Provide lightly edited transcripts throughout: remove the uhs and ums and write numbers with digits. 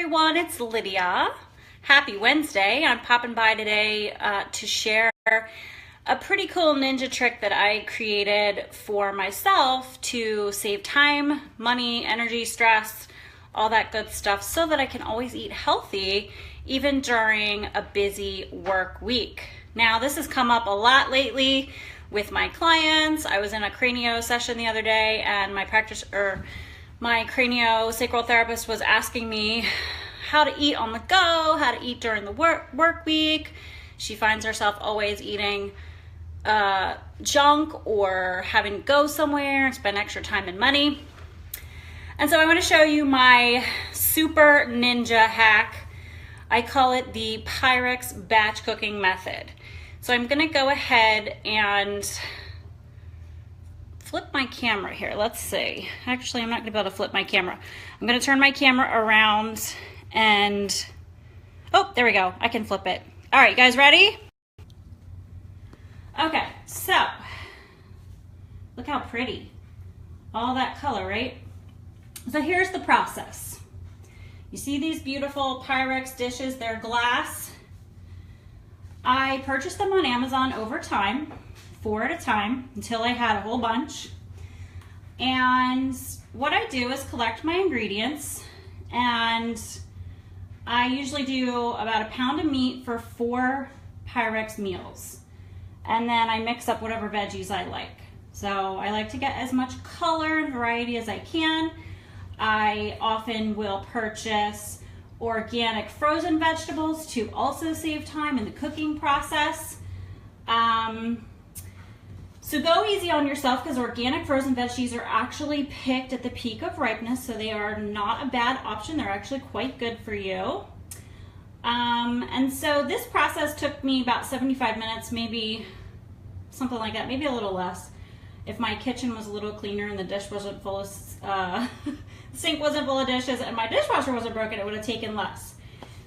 everyone, it's Lydia. Happy Wednesday. I'm popping by today to share a pretty cool ninja trick that I created for myself to save time, money, energy, stress, all that good stuff so that I can always eat healthy even during a busy work week. Now, this has come up a lot lately with my clients. I was in a cranio session the other day and my craniosacral therapist was asking me how to eat on the go, how to eat during the work week. She finds herself always eating junk or having to go somewhere and spend extra time and money. And so I want to show you my super ninja hack. I call it the Pyrex batch cooking method. So I'm going to go ahead and flip my camera here. Let's see. Actually, I'm not going to be able to flip my camera. I'm going to turn my camera around and, oh, there we go. I can flip it. All right, you guys ready? Okay, so look how pretty. All that color, right? So here's the process. You see these beautiful Pyrex dishes? They're glass. I purchased them on Amazon over time, 4 at a time, until I had a whole bunch. And what I do is collect my ingredients, and I usually do about a pound of meat for 4 Pyrex meals. And then I mix up whatever veggies I like. So I like to get as much color and variety as I can. I often will purchase organic frozen vegetables to also save time in the cooking process. So go easy on yourself because organic frozen veggies are actually picked at the peak of ripeness, so they are not a bad option. They're actually quite good for you. And so this process took me about 75 minutes, maybe something like that, maybe a little less. If my kitchen was a little cleaner and the dish wasn't full of, the sink wasn't full of dishes and my dishwasher wasn't broken, it would have taken less.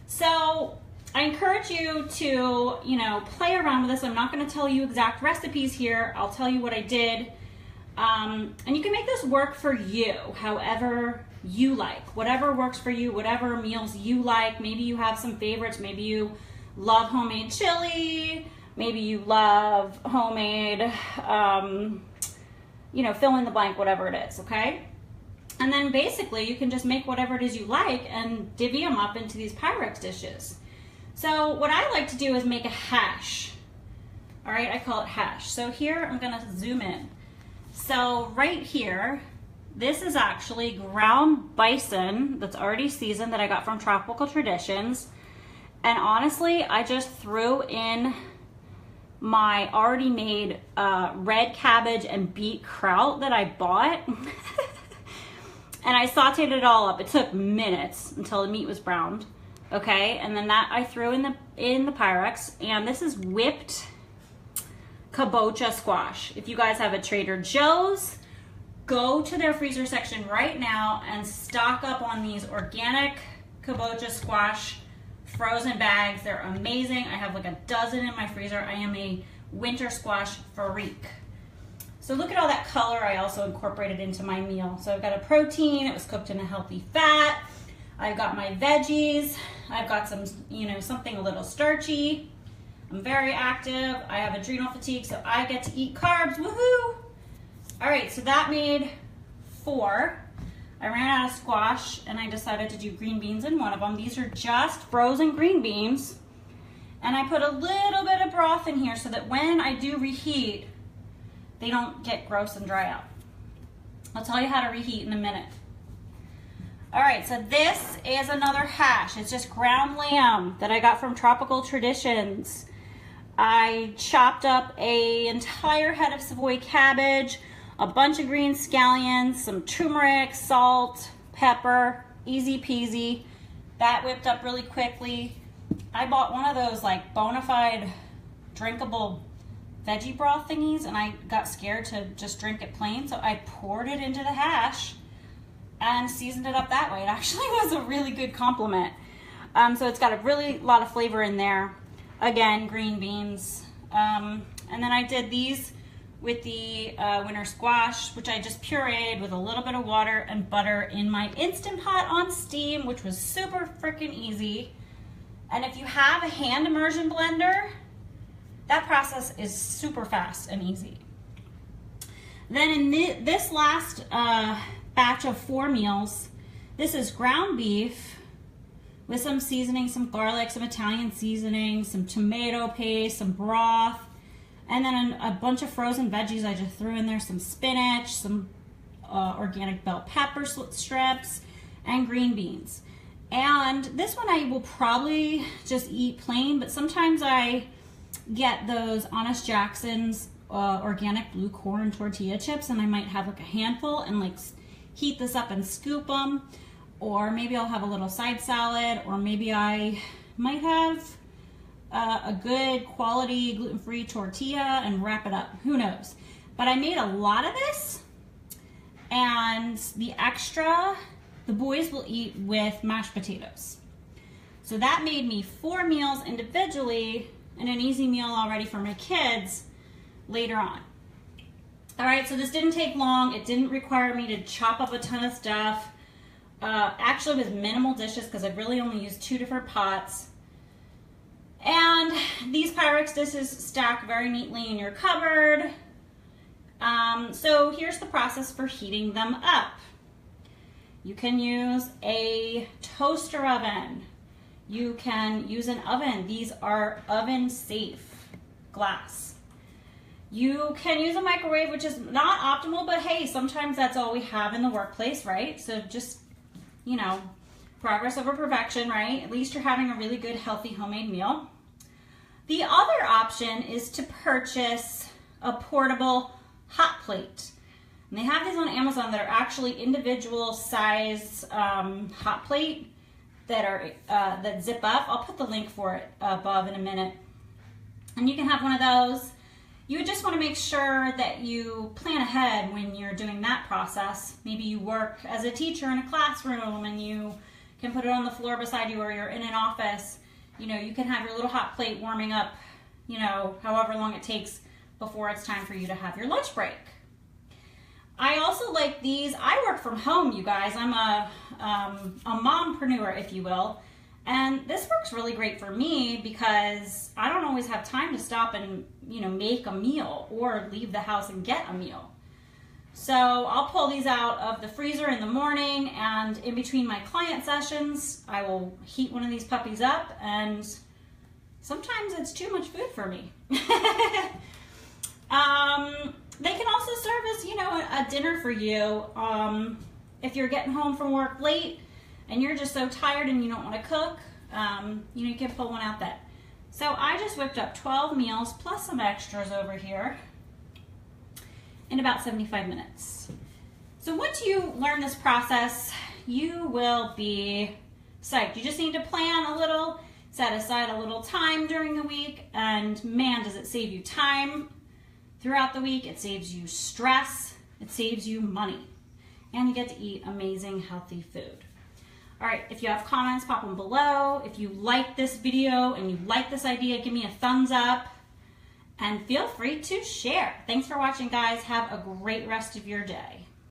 So I encourage you to, play around with this. I'm not going to tell you exact recipes here. I'll tell you what I did. And you can make this work for you, however you like. Whatever works for you, whatever meals you like. Maybe you have some favorites. Maybe you love homemade chili. Maybe you love homemade, fill in the blank, whatever it is, okay? And then basically you can just make whatever it is you like and divvy them up into these Pyrex dishes. So what I like to do is make a hash. All right, I call it hash. So here I'm gonna zoom in. So right here, this is actually ground bison that's already seasoned that I got from Tropical Traditions. And honestly, I just threw in my already made red cabbage and beet kraut that I bought. And I sauteed it all up. It took minutes until the meat was browned. Okay, and then that I threw in the Pyrex, and this is whipped kabocha squash. If you guys have a Trader Joe's, go to their freezer section right now and stock up on these organic kabocha squash frozen bags. They're amazing. I have like a dozen in my freezer. I am a winter squash freak. So look at all that color I also incorporated into my meal. So I've got a protein, it was cooked in a healthy fat. I've got my veggies. I've got some, something a little starchy. I'm very active. I have adrenal fatigue, so I get to eat carbs, woohoo! All right, so that made 4. I ran out of squash and I decided to do green beans in one of them. These are just frozen green beans. And I put a little bit of broth in here so that when I do reheat, they don't get gross and dry out. I'll tell you how to reheat in a minute. All right, so this is another hash. It's just ground lamb that I got from Tropical Traditions. I chopped up an entire head of Savoy cabbage, a bunch of green scallions, some turmeric, salt, pepper, easy peasy. That whipped up really quickly. I bought one of those like bona fide drinkable veggie broth thingies and I got scared to just drink it plain, so I poured it into the hash and seasoned it up that way. It actually was a really good compliment. So it's got a really lot of flavor in there. Again, green beans. And then I did these with the winter squash, which I just pureed with a little bit of water and butter in my Instant Pot on steam, which was super freaking easy. And if you have a hand immersion blender, that process is super fast and easy. Then in this last batch of 4 meals, this is ground beef with some seasoning, some garlic, some Italian seasoning, some tomato paste, some broth, and then a bunch of frozen veggies I just threw in there, some spinach, some organic bell pepper strips, and green beans. And this one I will probably just eat plain, but sometimes I get those Honest Jackson's organic blue corn tortilla chips, and I might have like a handful and like heat this up and scoop them. Or maybe I'll have a little side salad, or maybe I might have a good quality gluten-free tortilla and wrap it up. Who knows? But I made a lot of this, and the extra, the boys will eat with mashed potatoes. So that made me 4 meals individually and an easy meal already for my kids later on. All right, so this didn't take long. It didn't require me to chop up a ton of stuff. Actually with minimal dishes, because I've really only used 2 different pots. And these Pyrex dishes stack very neatly in your cupboard. So here's the process for heating them up. You can use a toaster oven. You can use an oven. These are oven safe glass. You can use a microwave, which is not optimal, but hey, sometimes that's all we have in the workplace, right? So just, you know, progress over perfection, right? At least you're having a really good, healthy, homemade meal. The other option is to purchase a portable hot plate. And they have these on Amazon that are actually individual size hot plate that are that zip up. I'll put the link for it above in a minute. And you can have one of those. You would just want to make sure that you plan ahead when you're doing that process. Maybe you work as a teacher in a classroom and you can put it on the floor beside you, or you're in an office. You know, you can have your little hot plate warming up, you know, however long it takes before it's time for you to have your lunch break. I also like these. I work from home, you guys. I'm a mompreneur, if you will. And this works really great for me because I don't always have time to stop and, you know, make a meal or leave the house and get a meal. So I'll pull these out of the freezer in the morning, and in between my client sessions, I will heat one of these puppies up, and sometimes it's too much food for me. They can also serve as, you know, a dinner for you. If you're getting home from work late and you're just so tired and you don't want to cook, you know, you can pull one out then. So I just whipped up 12 meals plus some extras over here in about 75 minutes. So once you learn this process, you will be psyched. You just need to plan a little, set aside a little time during the week, and man, does it save you time throughout the week. It saves you stress, it saves you money, and you get to eat amazing, healthy food. All right, if you have comments, pop them below. If you like this video and you like this idea, give me a thumbs up, and feel free to share. Thanks for watching, guys. Have a great rest of your day.